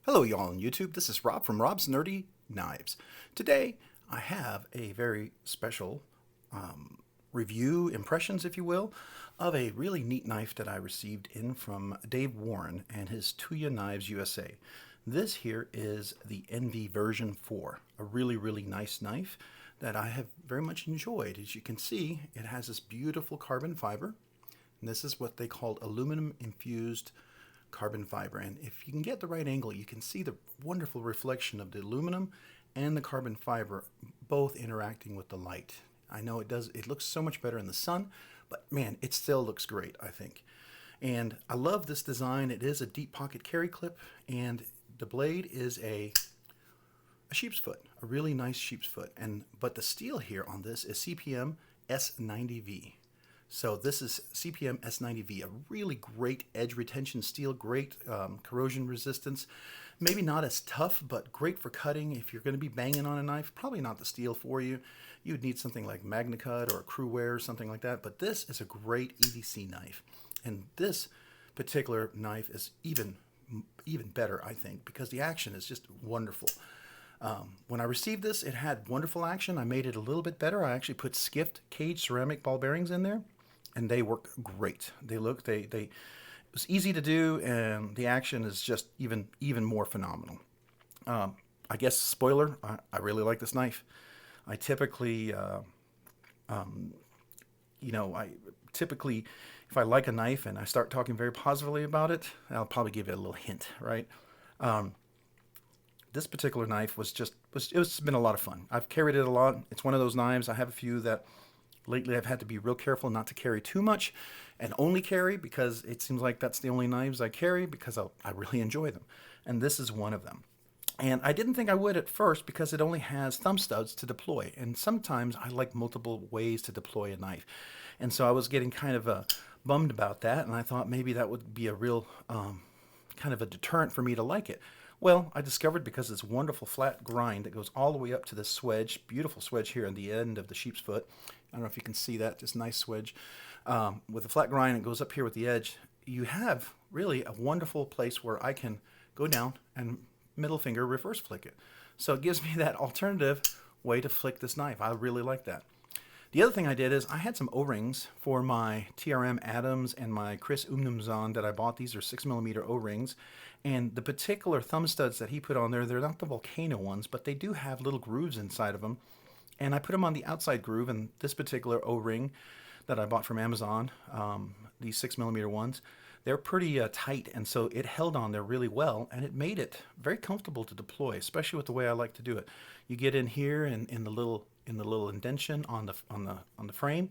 Hello, y'all on YouTube. This is Rob from Rob's Nerdy Knives. Today, I have a very special review, impressions, if you will, of a really neat knife that I received in from Dave Warren and his Tuyaknives USA. This here is the NV version 4, a really nice knife that I have very much enjoyed. As you can see, it has this beautiful carbon fiber, and this is what they call aluminum infused carbon fiber, and if you can get the right angle, you can see the wonderful reflection of the aluminum and the carbon fiber both interacting with the light. I know it looks so much better in the sun, but man, it still looks great, I think. And I love this design. It is a deep pocket carry clip, and the blade is a sheep's foot, a really nice sheep's foot. But the steel here on this is CPM S90V. So this is CPM S90V, a really great edge retention steel, great corrosion resistance. Maybe not as tough, but great for cutting. If you're going to be banging on a knife, probably not the steel for you. You would need something like MagnaCut or Crewware or something like that. But this is a great EDC knife. And this particular knife is even better, I think, because the action is just wonderful. When I received this, it had wonderful action. I made it a little bit better. I actually put skiffed cage ceramic ball bearings in there, and they work great. It was easy to do, and the action is just even more phenomenal. I guess spoiler, I really like this knife. I typically, if I like a knife and I start talking very positively about it, I'll probably give it a little hint, right? This particular knife it's been a lot of fun. I've carried it a lot. It's one of those knives. I have a few that lately I've had to be real careful not to carry too much and only carry because it seems like that's the only knives I carry because I really enjoy them. And this is one of them. And I didn't think I would at first because it only has thumb studs to deploy. And sometimes I like multiple ways to deploy a knife. And so I was getting kind of bummed about that. And I thought maybe that would be a real kind of a deterrent for me to like it. Well, I discovered because it's wonderful flat grind that goes all the way up to this swedge, beautiful swedge here on the end of the sheep's foot. I don't know if you can see that, just nice swedge. With the flat grind, it goes up here with the edge. You have really a wonderful place where I can go down and middle finger reverse flick it. So it gives me that alternative way to flick this knife. I really like that. The other thing I did is I had some O-rings for my TRM Adams and my Chris Umnumzon that I bought. These are 6mm O-rings. And the particular thumb studs that he put on there, they're not the Volcano ones, but they do have little grooves inside of them. And I put them on the outside groove, and this particular O-ring that I bought from Amazon, these 6mm ones, they're pretty tight, and so it held on there really well, and it made it very comfortable to deploy, especially with the way I like to do it. You get in here and in the little indentation on the frame,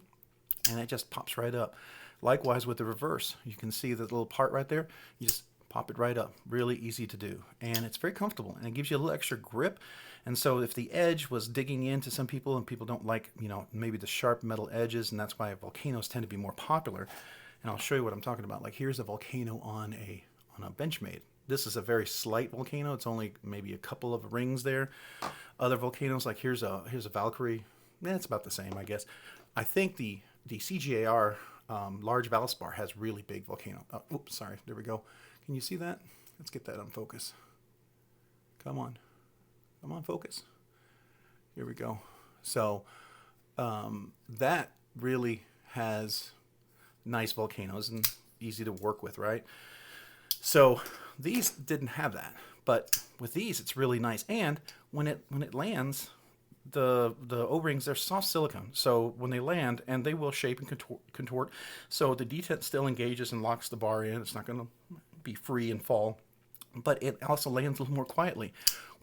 and it just pops right up. Likewise with the reverse, you can see the little part right there. You just pop it right up. Really easy to do, and it's very comfortable, and it gives you a little extra grip. And so if the edge was digging into some people, and people don't like, maybe the sharp metal edges, and that's why Volcanos tend to be more popular. And I'll show you what I'm talking about. Like here's a Volcano on a Benchmade. This is a very slight Volcano. It's only maybe a couple of rings there. Other Volcanos, like here's a Valkyrie. It's about the same, I guess. I think the CGAR large Valspar has really big Volcano. Oops, sorry. There we go. Can you see that? Let's get that on focus. Come on, focus. Here we go. So that really has nice Volcanos and easy to work with, right? So these didn't have that, but with these it's really nice. And when it lands, the O-rings, they're soft silicone, so when they land, and they will shape and contort, so the detent still engages and locks the bar in. It's not going to be free and fall, but it also lands a little more quietly,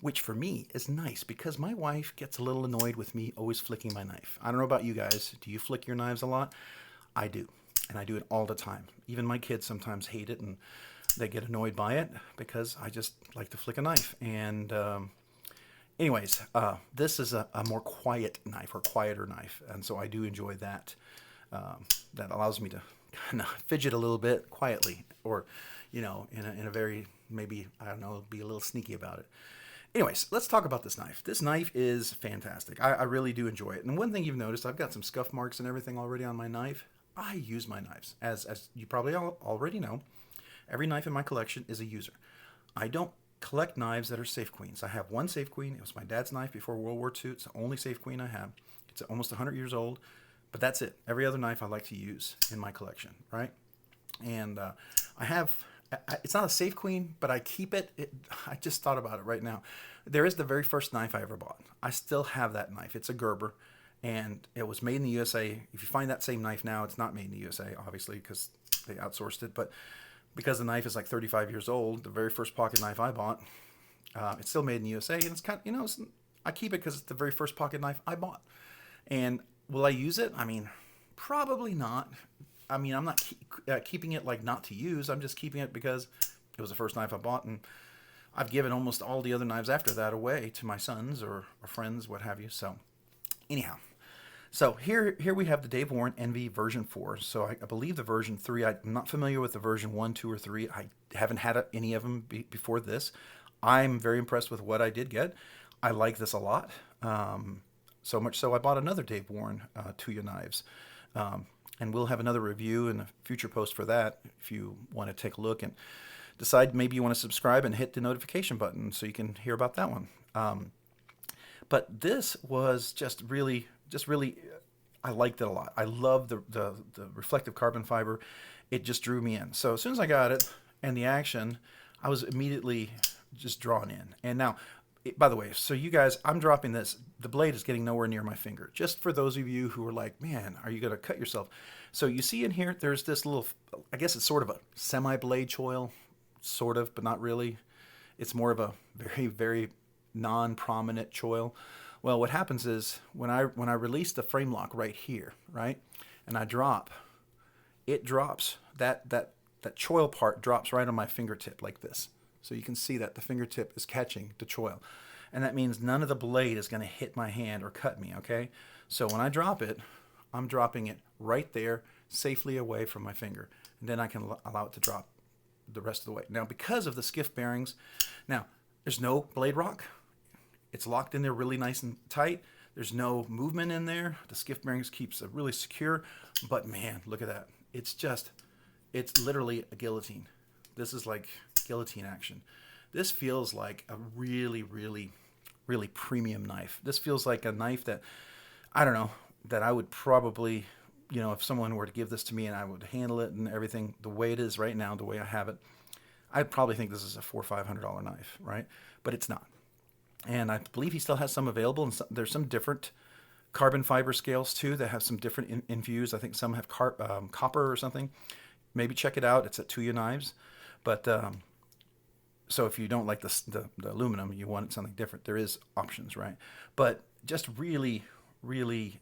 which for me is nice because my wife gets a little annoyed with me always flicking my knife. I don't know about you guys. Do you flick your knives a lot? I do, and I do it all the time. Even my kids sometimes hate it, and they get annoyed by it because I just like to flick a knife. And anyways, this is a more quiet knife, or quieter knife, and so I do enjoy that. That allows me to kind of fidget a little bit quietly, or in a very, maybe, I don't know, be a little sneaky about it. Anyways, let's talk about this knife. This knife is fantastic. I really do enjoy it. And one thing you've noticed, I've got some scuff marks and everything already on my knife. I use my knives. As you probably already know, every knife in my collection is a user. I don't collect knives that are safe queens. I have one safe queen. It was my dad's knife before World War II. It's the only safe queen I have. It's almost 100 years old, but that's it. Every other knife I like to use in my collection, right? And I have, it's not a safe queen, but I keep it. I just thought about it right now. There is the very first knife I ever bought. I still have that knife. It's a Gerber, and it was made in the USA. If you find that same knife now, it's not made in the USA, obviously, because they outsourced it. But because the knife is like 35 years old, the very first pocket knife I bought, it's still made in the USA, and it's kind of, I keep it because it's the very first pocket knife I bought. And will I use it? I mean, probably not. I mean, I'm not keeping it like not to use. I'm just keeping it because it was the first knife I bought, and I've given almost all the other knives after that away to my sons or friends, what have you. So anyhow, so here we have the Dave Warren Envy version 4. So I believe the version 3, I'm not familiar with the version 1, 2, or 3. I haven't had any of them before this. I'm very impressed with what I did get. I like this a lot. So much so I bought another Dave Warren Tuyaknives. And we'll have another review in a future post for that if you want to take a look and decide maybe you want to subscribe and hit the notification button so you can hear about that one. But this was just really, I liked it a lot. I love the reflective carbon fiber. It just drew me in. So as soon as I got it and the action, I was immediately just drawn in. And now, by the way, so you guys, I'm dropping this. The blade is getting nowhere near my finger. Just for those of you who are like, man, are you going to cut yourself? So you see in here, there's this little, I guess it's sort of a semi-blade choil, sort of, but not really. It's more of a very, very non-prominent choil. Well, what happens is when I release the frame lock right here, right, and I drop, it drops, that choil part drops right on my fingertip like this. So you can see that the fingertip is catching the choil. And that means none of the blade is going to hit my hand or cut me, okay? So when I drop it, I'm dropping it right there, safely away from my finger. And then I can allow it to drop the rest of the way. Now, because of the skiff bearings, now, there's no blade rock. It's locked in there really nice and tight. There's no movement in there. The skiff bearings keeps it really secure. But man, look at that. It's literally a guillotine. This is like guillotine action. This feels like a really, really, really premium knife. This feels like a knife that, I don't know, that I would probably, if someone were to give this to me and I would handle it and everything the way it is right now, the way I have it, I'd probably think this is a $400 or $500 knife, right? But it's not. And I believe he still has some available, and there's some different carbon fiber scales too that have some different infused. I think some have copper or something. Maybe check it out. It's at Tuyaknives. But so if you don't like the aluminum, you want something different, there is options, right? But just really, really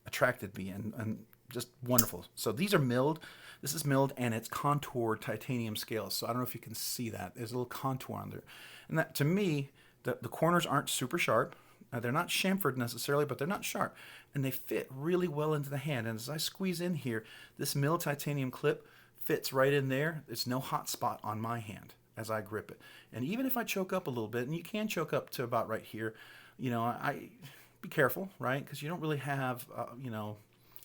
attracted me and just wonderful. So these are milled. This is milled, and it's contoured titanium scales. So I don't know if you can see that. There's a little contour on there. And that, to me, the corners aren't super sharp. They're not chamfered necessarily, but they're not sharp. And they fit really well into the hand. And as I squeeze in here, this milled titanium clip fits right in there. There's no hot spot on my hand as I grip it. And even if I choke up a little bit, and you can choke up to about right here, I be careful, right? Because you don't really have,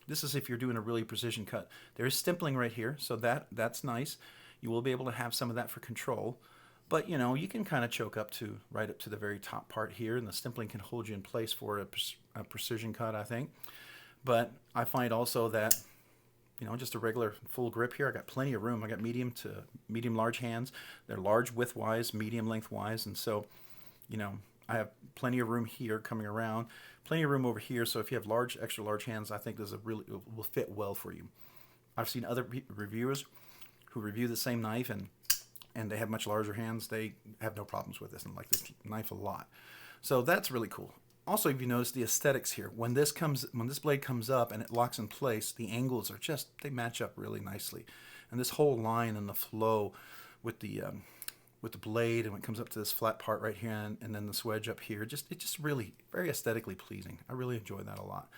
this is if you're doing a really precision cut. There is stimpling right here, so that's nice. You will be able to have some of that for control. But, you can kind of choke up to right up to the very top part here, and the stimpling can hold you in place for a precision cut, I think. But I find also that, just a regular full grip here, I got plenty of room. I got medium to medium large hands. They're large width-wise, medium length-wise, and so, I have plenty of room here coming around, plenty of room over here. So if you have extra large hands, I think this will fit well for you. I've seen other reviewers who review the same knife and they have much larger hands. They have no problems with this and like this knife a lot. So that's really cool. Also, if you notice the aesthetics here, when this blade comes up and it locks in place, the angles are they match up really nicely. And this whole line and the flow with the blade, and when it comes up to this flat part right here and then this wedge up here, it's just really very aesthetically pleasing. I really enjoy that a lot.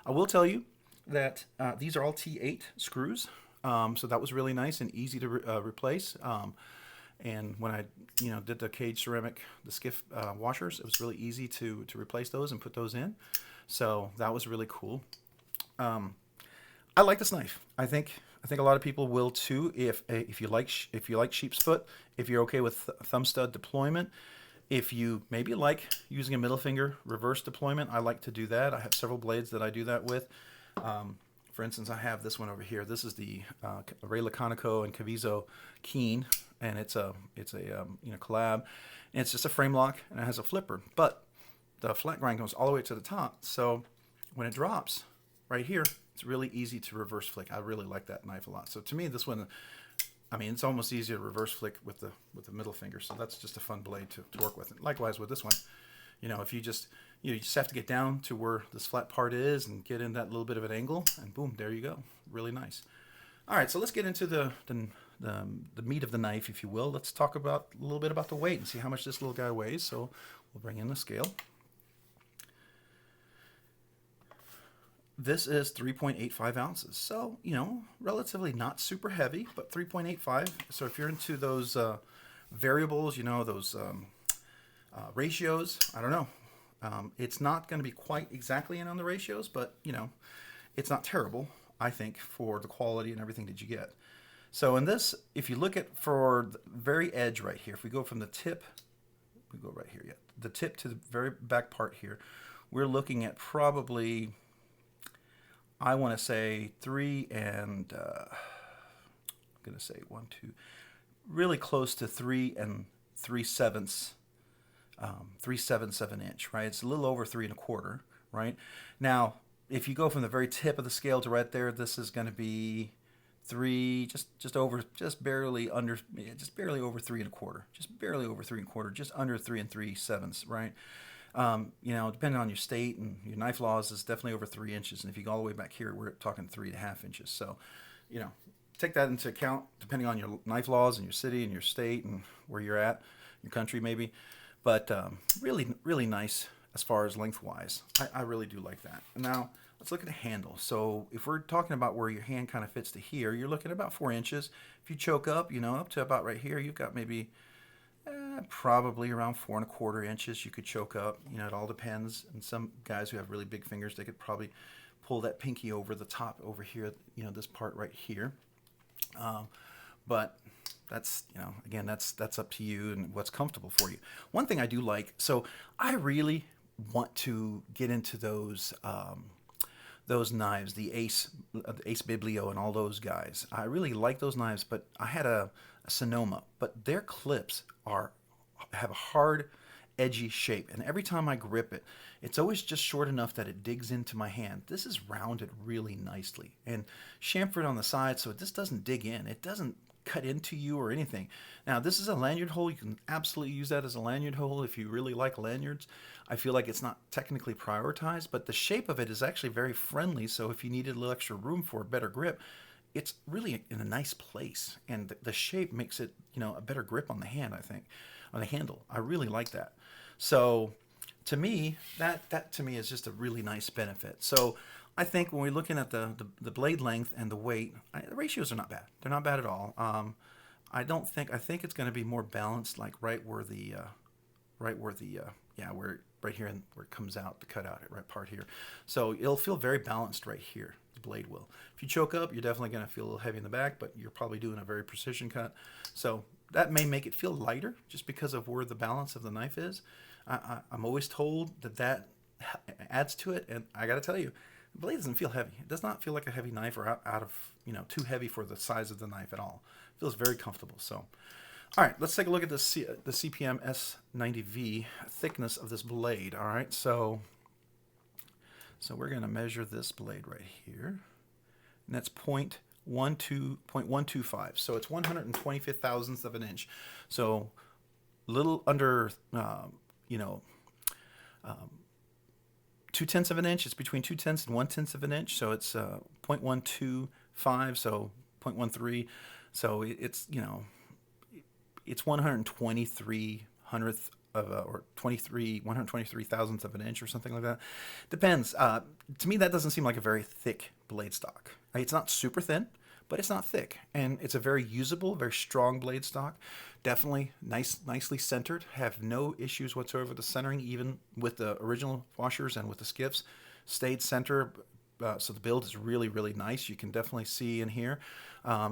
I will tell you that these are all T8 screws, so that was really nice and easy to replace. And when I did the cage ceramic, the skiff washers, it was really easy to replace those and put those in. So that was really cool. I like this knife. I think I think a lot of people will too. If you like sheep's foot, if you're okay with thumb stud deployment, if you maybe like using a middle finger reverse deployment, I like to do that. I have several blades that I do that with. For instance, I have this one over here. This is the Ray Laconico and Caviezo Keen, and it's a collab, and it's just a frame lock and it has a flipper. But the flat grind goes all the way to the top, so when it drops right here, it's really easy to reverse flick. I really like that knife a lot. So to me, this one, I mean, it's almost easier to reverse flick with the middle finger. So that's just a fun blade to work with. And likewise with this one, if you just have to get down to where this flat part is and get in that little bit of an angle, and boom, there you go. Really nice. All right, so let's get into the meat of the knife, if you will. Let's talk about a little bit about the weight and see how much this little guy weighs. So we'll bring in the scale. This is 3.85 ounces, so relatively not super heavy, but 3.85. So if you're into those variables, those ratios, I don't know. It's not going to be quite exactly in on the ratios, but it's not terrible, I think, for the quality and everything that you get. So in this, if you look at for the very edge right here, if we go from the tip, we go right here, yeah, the tip to the very back part here, we're looking at probably, I want to say 3 and I'm going to say 1, 2, really close to 3 3/7, 3/7 of an inch, right? It's a little over 3 1/4, right? Now, if you go from the very tip of the scale to right there, this is going to be 3, just barely over 3 1/4, just barely over 3 1/4, just under 3 3/7, right? Depending on your state and your knife laws, is definitely over 3 inches. And if you go all the way back here, we're talking 3.5 inches. So, take that into account depending on your knife laws and your city and your state and where you're at, your country maybe. But really, really nice as far as lengthwise. I really do like that. And now let's look at the handle. So if we're talking about where your hand kind of fits to here, you're looking at about 4 inches. If you choke up, up to about right here, you've got maybe probably around 4 1/4 inches you could choke up. It all depends. And some guys who have really big fingers, they could probably pull that pinky over the top over here, this part right here. But that's, again, that's up to you and what's comfortable for you. One thing I do like, so I really want to get into those knives, the Ace Biblio and all those guys. I really like those knives, but I had a Sonoma, but their clips have a hard, edgy shape, and every time I grip it, it's always just short enough that it digs into my hand. This is rounded really nicely and chamfered on the side, so this doesn't dig in. It doesn't cut into you or anything. Now, this is a lanyard hole. You can absolutely use that as a lanyard hole if you really like lanyards. I feel like it's not technically prioritized, but the shape of it is actually very friendly, so if you needed a little extra room for a better grip, it's really in a nice place, and the shape makes it, a better grip on the hand, I think, on the handle. I really like that. So to me, that to me is just a really nice benefit. So I think when we're looking at the blade length and the weight, the ratios are not bad. They're not bad at all. I think it's going to be more balanced, like right where right here and where it comes out, the cutout right part here. So it'll feel very balanced right here. The blade will. If you choke up, you're definitely going to feel a little heavy in the back, but you're probably doing a very precision cut. So that may make it feel lighter just because of where the balance of the knife is. I'm always told that adds to it, and I got to tell you, the blade doesn't feel heavy. It does not feel like a heavy knife or out of, too heavy for the size of the knife at all. It feels very comfortable. So, all right, let's take a look at the CPM S90V thickness of this blade. All right, so we're going to measure this blade right here, and that's 0.125. So it's 125 thousandths of an inch. So a little under, 2/10 of an inch. It's between 2/10 and 1/10 of an inch. So it's 0.125. So 0.13. So it's it's 123 hundredth of or 123 thousandths of an inch or something like that. Depends. To me, that doesn't seem like a very thick blade stock. It's not super thin, but it's not thick, and it's a very usable, very strong blade stock. Definitely nicely centered. Have no issues whatsoever with the centering, even with the original washers and with the skiffs. Stayed center so the build is really, really nice. You can definitely see in here.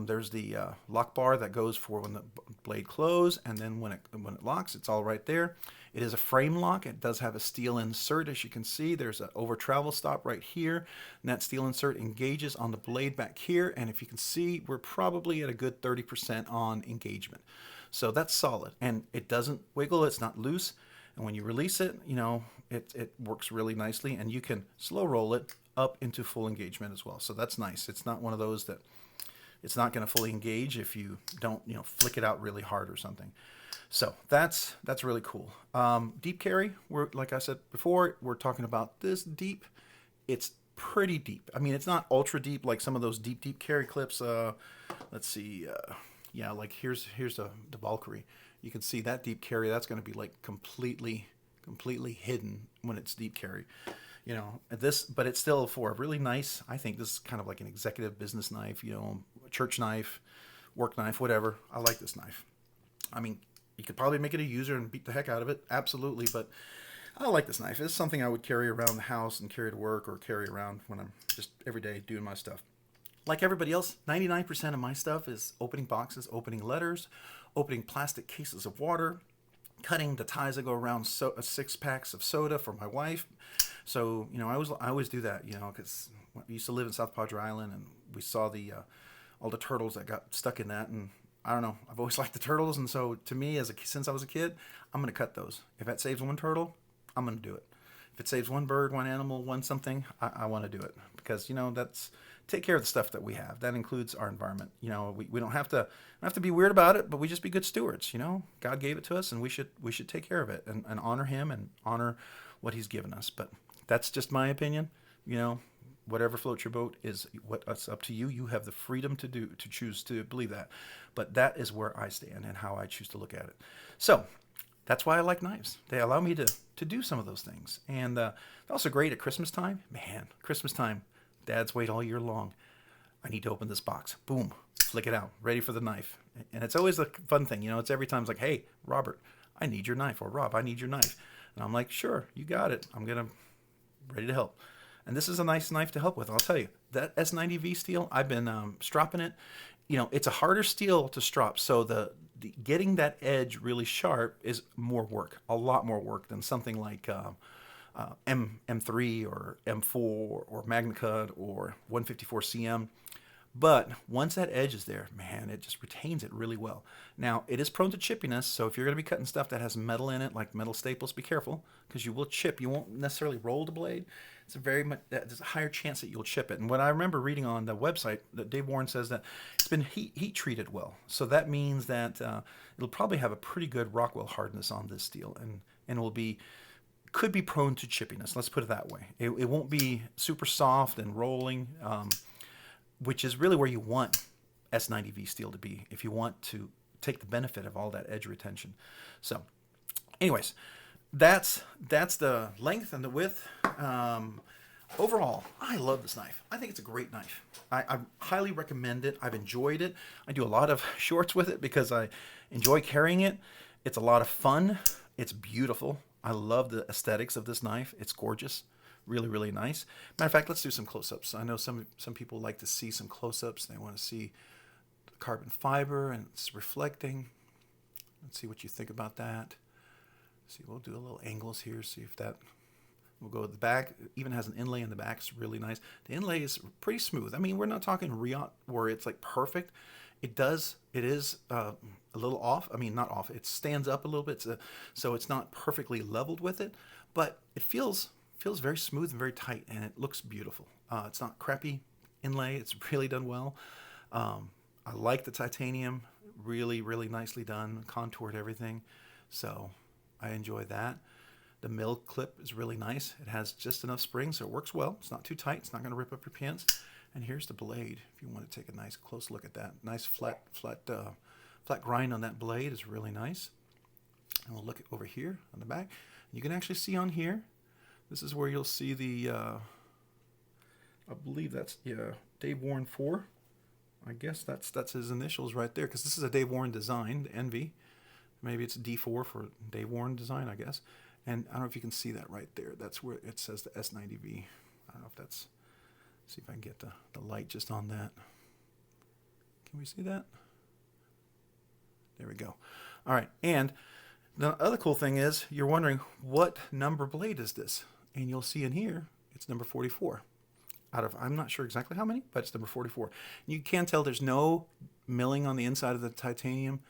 There's the lock bar that goes for when the blade closes, and then when it locks, it's all right there. It is a frame lock. It does have a steel insert, as you can see. There's an over travel stop right here, and that steel insert engages on the blade back here. And if you can see, we're probably at a good 30% on engagement. So that's solid, and it doesn't wiggle. It's not loose. And when you release it, it works really nicely, and you can slow roll it up into full engagement as well. So that's nice. It's not one of those that it's not going to fully engage if you don't, flick it out really hard or something. So that's really cool. Deep carry, like I said before, we're talking about this deep. It's pretty deep. I mean, it's not ultra deep like some of those deep carry clips. Let's see. Yeah, like here's the Valkyrie. You can see that deep carry. That's going to be like completely hidden when it's deep carry. But it's still for a really nice. I think this is kind of like an executive business knife. Church knife, work knife, whatever. I like this knife. I mean, you could probably make it a user and beat the heck out of it, absolutely. But I like this knife. It's something I would carry around the house and carry to work, or carry around when I'm just every day doing my stuff. Like everybody else, 99% of my stuff is opening boxes, opening letters, opening plastic cases of water, cutting the ties that go around 6 packs of soda for my wife. So, I always do that, because we used to live in South Padre Island, and we saw all the turtles that got stuck in that. And I don't know, I've always liked the turtles. And so to me, since I was a kid, I'm going to cut those. If that saves one turtle, I'm going to do it. If it saves one bird, one animal, one something, I want to do it, because, that's take care of the stuff that we have. That includes our environment. We don't have to be weird about it, but we just be good stewards. God gave it to us, and we should take care of it and honor Him and honor what He's given us. But that's just my opinion. Whatever floats your boat is it's up to you. You have the freedom to choose to believe that. But that is where I stand and how I choose to look at it. So that's why I like knives. They allow me to do some of those things. And they're also great at Christmas time. Man, Christmas time. Dads wait all year long. I need to open this box. Boom, flick it out, ready for the knife. And it's always a fun thing. It's every time it's like, hey, Robert, I need your knife. Or Rob, I need your knife. And I'm like, sure, you got it. Ready to help. And this is a nice knife to help with. I'll tell you, that S90V steel, I've been stropping it. It's a harder steel to strop. So the getting that edge really sharp is more work, a lot more work than something like M3 or M4 or MagnaCut or 154 CM. But once that edge is there, man, it just retains it really well. Now, it is prone to chippiness, so if you're going to be cutting stuff that has metal in it, like metal staples, be careful, because you will chip. You won't necessarily roll the blade. There's a higher chance that you'll chip it. And what I remember reading on the website, that Dave Warren says that it's been heat treated well. So that means that it'll probably have a pretty good Rockwell hardness on this steel, and could be prone to chippiness. Let's put it that way. It won't be super soft and rolling, which is really where you want S90V steel to be if you want to take the benefit of all that edge retention. So anyways, that's the length and the width. Overall, I love this knife. I think it's a great knife. I highly recommend it. I've enjoyed it. I do a lot of shorts with it because I enjoy carrying it. It's a lot of fun. It's beautiful. I love the aesthetics of this knife. It's gorgeous. Really, really nice. Matter of fact, let's do some close-ups. I know some people like to see some close-ups. They want to see the carbon fiber and it's reflecting. Let's see what you think about that. See, we'll do a little angles here. See if that. We'll go to the back. It even has an inlay in the back. It's really nice. The inlay is pretty smooth. I mean, we're not talking Riot where it's like perfect. It is a little off. I mean, not off. It stands up a little bit, so it's not perfectly leveled with it, but it feels very smooth and very tight, and it looks beautiful. It's not crappy inlay. It's really done well. I like the titanium. Really, really nicely done. Contoured everything. So I enjoy that. The mill clip is really nice. It has just enough spring, so it works well. It's not too tight. It's not going to rip up your pants. And here's the blade. If you want to take a nice close look at that, nice flat grind on that blade is really nice. And we'll look at over here on the back. You can actually see on here. This is where you'll see the. I believe that's Dave Warren 4. I guess that's his initials right there, because this is a Dave Warren design, the Envy. Maybe it's D4 for Dave Warren design, I guess. And I don't know if you can see that right there. That's where it says the S90V. I don't know if that's See if I can get the light just on that. Can we see that? There we go. All right, and the other cool thing is you're wondering what number blade is this? And you'll see in here, it's number 44. Out of, I'm not sure exactly how many, but it's number 44. And you can tell there's no milling on the inside of the titanium.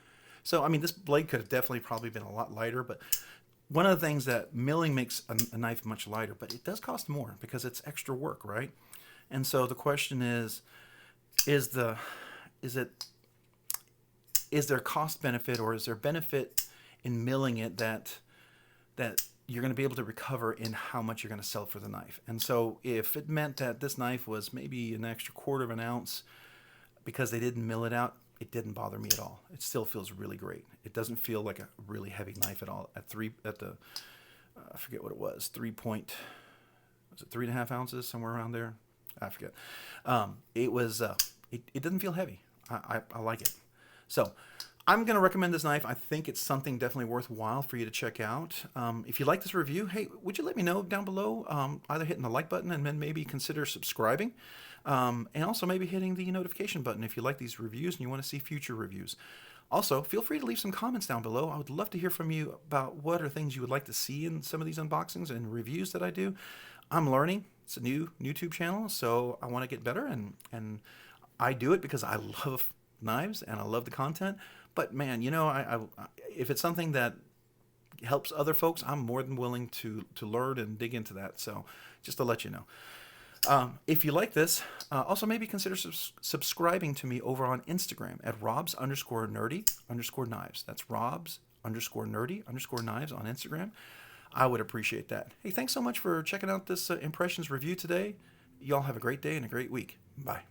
So, I mean, this blade could have definitely probably been a lot lighter, but one of the things that milling makes a knife much lighter, but it does cost more because it's extra work, right? And so the question is there cost benefit, or is there benefit in milling it that you're going to be able to recover in how much you're going to sell for the knife? And so if it meant that this knife was maybe an extra quarter of an ounce because they didn't mill it out, it didn't bother me at all. It still feels really great. It doesn't feel like a really heavy knife at all. I forget what it was, 3.5 ounces, somewhere around there? I forget. It didn't feel heavy. I like it. So I'm going to recommend this knife. I think it's something definitely worthwhile for you to check out. If you like this review, hey, would you let me know down below, either hitting the like button and then maybe consider subscribing, and also maybe hitting the notification button if you like these reviews and you want to see future reviews. Also, feel free to leave some comments down below. I would love to hear from you about what are things you would like to see in some of these unboxings and reviews that I do. I'm learning. It's a new YouTube channel, so I want to get better, and I do it because I love knives and I love the content. But man, you know, if it's something that helps other folks, I'm more than willing to learn and dig into that. So just to let you know. If you like this, also maybe consider subscribing to me over on Instagram at robs_nerdy_knives. That's robs_nerdy_knives on Instagram. I would appreciate that. Hey, thanks so much for checking out this Impressions review today. Y'all have a great day and a great week. Bye.